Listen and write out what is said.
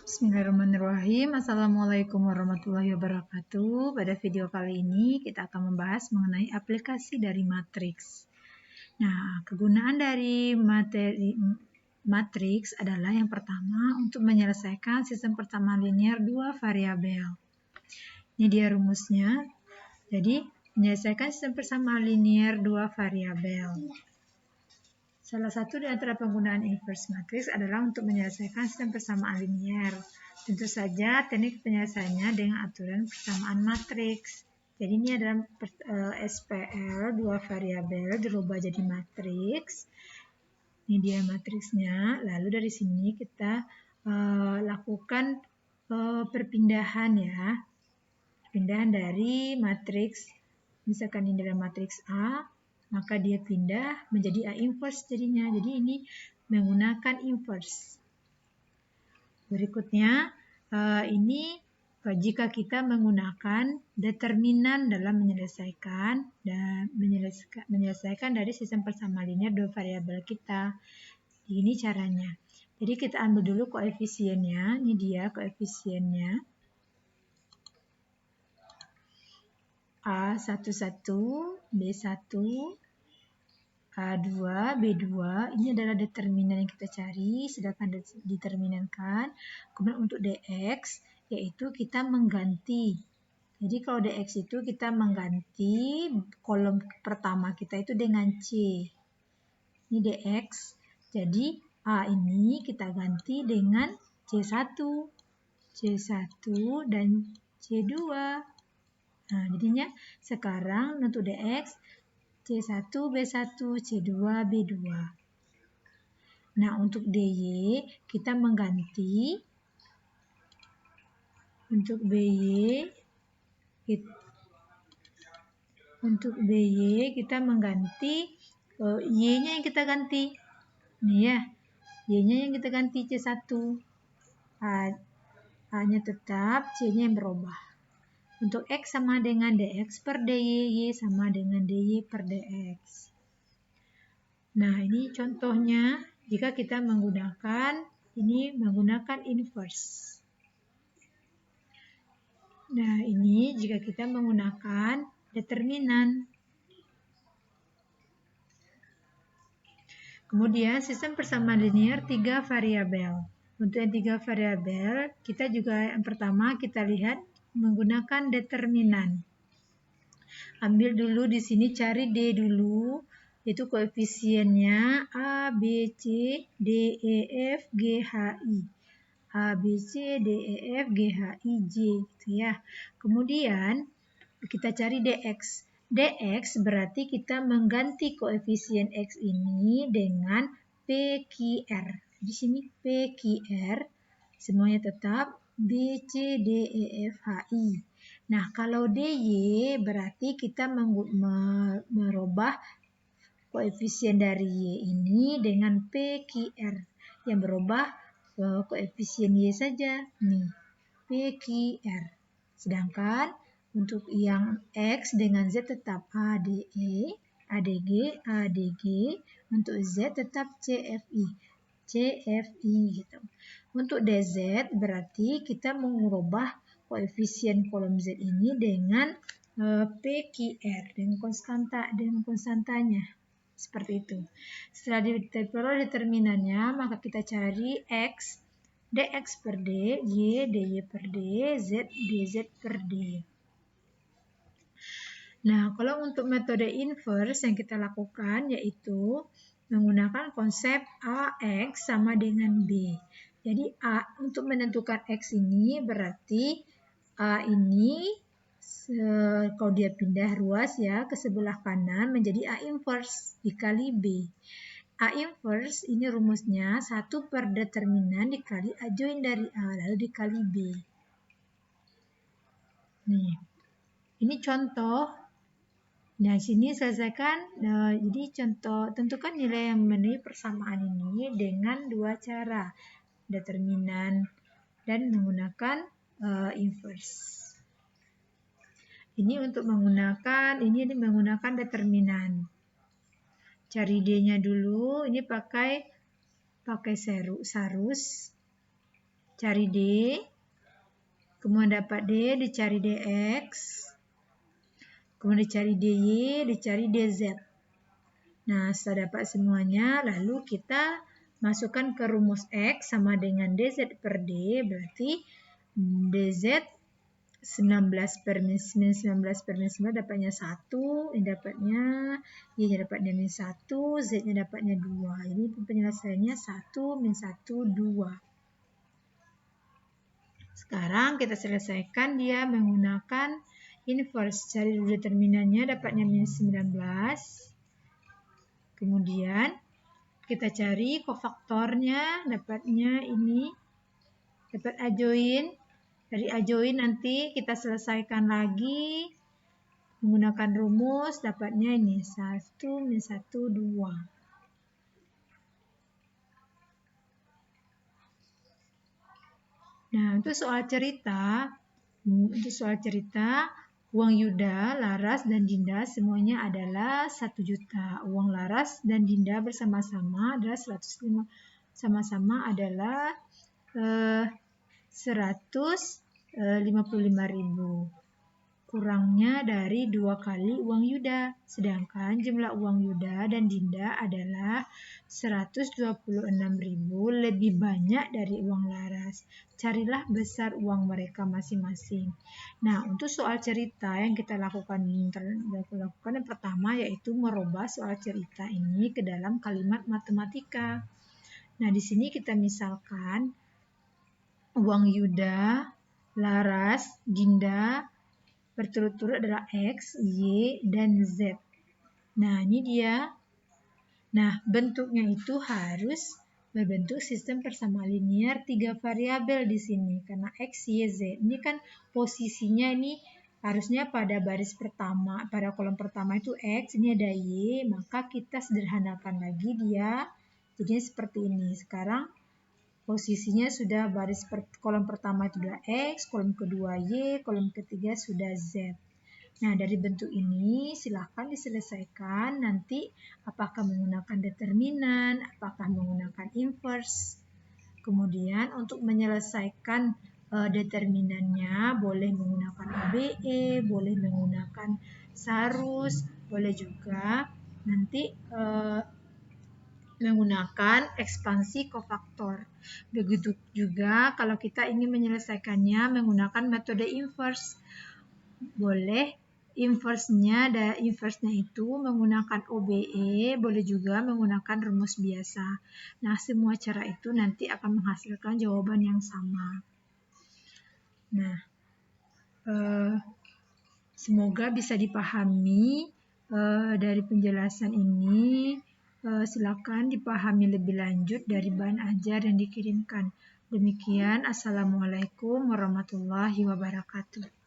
Bismillahirrahmanirrahim. Assalamualaikum warahmatullahi wabarakatuh. Pada video kali ini kita akan membahas mengenai aplikasi dari matriks. Nah, kegunaan dari matriks adalah yang pertama untuk menyelesaikan sistem persamaan linear dua variabel. Ini dia rumusnya. Jadi, menyelesaikan sistem persamaan linear dua variabel. Salah satu di antara penggunaan inverse matrix adalah untuk menyelesaikan sistem persamaan linear. Tentu saja teknik penyelesaiannya dengan aturan persamaan matriks. Jadi ini adalah SPL, dua variabel dirubah jadi matriks. Ini dia matriksnya. Lalu dari sini kita lakukan perpindahan ya. Perpindahan dari matriks, misalkan ini adalah matriks A, maka dia pindah menjadi A inverse jadinya. Jadi ini menggunakan inverse. Berikutnya, ini jika kita menggunakan determinan dalam menyelesaikan dari sistem persamaan linear dua variabel kita. Ini caranya. Jadi kita ambil dulu koefisiennya. Ini dia koefisiennya. A11, B1, A2, B2, ini adalah determinan yang kita cari, sedangkan determinankan. Kemudian untuk DX, yaitu kita mengganti. Jadi kalau DX itu kita mengganti kolom pertama kita itu dengan C. Ini DX, jadi A ini kita ganti dengan C1, C1 dan C2. Nah, jadinya sekarang untuk DX, C1, B1, C2, B2. Nah, untuk DY kita mengganti. Untuk BY kita mengganti Y-nya yang kita ganti. Nih ya, Y-nya yang kita ganti C1. A-nya tetap, C-nya yang berubah. Untuk X sama dengan DX per DY, Y sama dengan DY per DX. Nah, ini contohnya jika kita menggunakan inverse. Nah, ini jika kita menggunakan determinan. Kemudian sistem persamaan linear 3 variabel. Untuk yang 3 variabel, kita juga yang pertama kita lihat menggunakan determinan. Ambil dulu di sini, cari D dulu, yaitu koefisiennya A, B, C, D, E, F, G, H, I. A, B, C, D, E, F, G, H, I, J, gitu ya. Kemudian kita cari DX. DX berarti kita mengganti koefisien X ini dengan PQR. Di sini PQR, semuanya tetap B, C, D, E, F, H, I. Nah, kalau DY berarti kita merubah koefisien dari Y ini dengan PQR. Yang berubah koefisien Y saja. Nih, PQR. Sedangkan untuk yang X dengan Z tetap ADE, ADG, ADG. Untuk Z tetap CFI. CFI gitu. Untuk DZ berarti kita mengubah koefisien kolom Z ini dengan PQR, dengan konstantanya. Seperti itu. Setelah diperoleh determinannya, maka kita cari X, DX per D, Y, DY per D, Z, DZ per D. Nah, kalau untuk metode inverse yang kita lakukan yaitu menggunakan konsep AX sama dengan B. Jadi A untuk menentukan X ini berarti A ini kalau dia pindah ruas ya ke sebelah kanan menjadi A inverse dikali B. A inverse ini rumusnya 1 per determinan dikali A join dari A lalu dikali B. Nih, ini contoh. Nah, sini selesaikan. Jadi contoh, tentukan nilai yang memenuhi persamaan ini dengan dua cara, determinan dan menggunakan inverse. Ini untuk menggunakan determinan. Cari D-nya dulu. Ini pakai sarus. cari D, kemudian dapat D, dicari DX, kemudian dicari DY, dicari DZ. Nah, setelah dapat semuanya, lalu kita masukkan ke rumus X sama dengan DZ per D, berarti DZ 19 per min 19 per min 9 dapatnya 1, ini dapatnya, Y-nya dapatnya min 1, Z-nya dapatnya 2. Ini penyelesaiannya 1, min 1, 2. Sekarang kita selesaikan dia menggunakan inverse. Cari dulu determinannya, dapatnya min 19. Kemudian kita cari kofaktornya, dapatnya ini, dapat A join. Dari A join nanti kita selesaikan lagi menggunakan rumus, dapatnya ini 1 min 1, 2. Nah, untuk soal cerita, uang Yuda, Laras, dan Dinda semuanya adalah 1 juta. Uang Laras dan Dinda bersama-sama adalah 105, sama-sama adalah 155.000. Kurangnya dari 2 kali uang Yuda. Sedangkan jumlah uang Yuda dan Dinda adalah 126.000, lebih banyak dari uang Laras. Carilah besar uang mereka masing-masing. Nah, untuk soal cerita yang kita lakukan yang pertama yaitu merubah soal cerita ini ke dalam kalimat matematika. Nah, di sini kita misalkan uang Yuda, Laras, Dinda berturut-turut adalah X, Y, dan Z. Nah, ini dia. Nah, bentuknya itu harus berbentuk sistem persamaan linear 3 variabel di sini. Karena X, Y, Z. Ini kan posisinya ini harusnya pada baris pertama, pada kolom pertama itu X, ini ada Y, maka kita sederhanakan lagi dia. Jadinya seperti ini. Sekarang posisinya sudah kolom pertama itu sudah X, kolom kedua Y, kolom ketiga sudah Z. Nah, dari bentuk ini silakan diselesaikan nanti apakah menggunakan determinan, apakah menggunakan inverse. Kemudian untuk menyelesaikan determinannya boleh menggunakan OBE, boleh menggunakan SARUS, boleh juga nanti menggunakan ekspansi kofaktor. Begitu juga kalau kita ingin menyelesaikannya menggunakan metode inverse. Boleh inverse-nya itu menggunakan OBE, boleh juga menggunakan rumus biasa. Nah, semua cara itu nanti akan menghasilkan jawaban yang sama. Nah, semoga bisa dipahami dari penjelasan ini. Silakan dipahami lebih lanjut dari bahan ajar yang dikirimkan. Demikian, Assalamualaikum warahmatullahi wabarakatuh.